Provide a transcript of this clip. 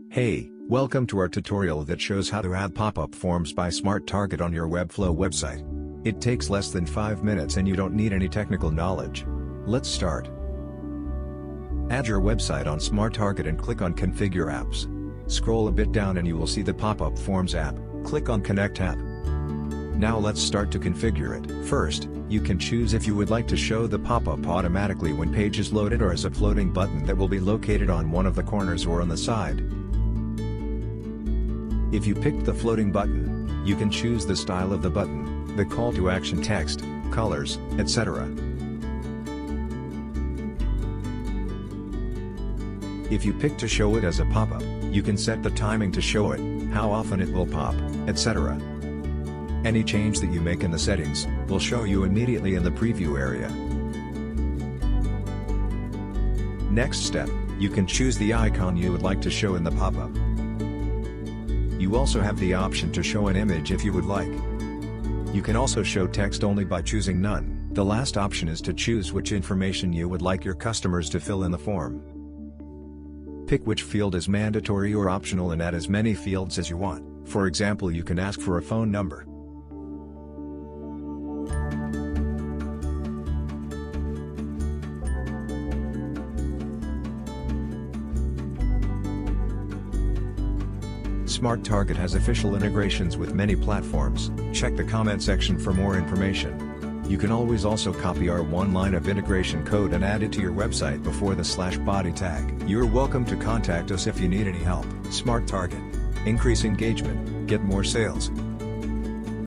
Hey, welcome to our tutorial that shows how to add Popup Forms by Smart Target on your Webflow website. It takes less than 5 minutes and you don't need any technical knowledge. Let's start. Add your website on Smart Target and click on Configure Apps. Scroll a bit down and you will see the Popup Forms app. Click on Connect app. Now let's start to configure it. First, you can choose if you would like to show the pop-up automatically when page is loaded or as a floating button that will be located on one of the corners or on the side. If you picked the floating button, you can choose the style of the button, the call to action text, colors, etc. If you pick to show it as a pop-up, you can set the timing to show it, how often it will pop, etc. Any change that you make in the settings will show you immediately in the preview area. Next step, you can choose the icon you would like to show in the pop-up. You also have the option to show an image if you would like. You can also show text only by choosing none. The last option is to choose which information you would like your customers to fill in the form. Pick which field is mandatory or optional and add as many fields as you want. For example, you can ask for a phone number. Smart Target has official integrations with many platforms. Check the comment section for more information. You can always also copy our one line of integration code and add it to your website before the /body tag. You're welcome to contact us if you need any help. Smart Target. Increase engagement, get more sales.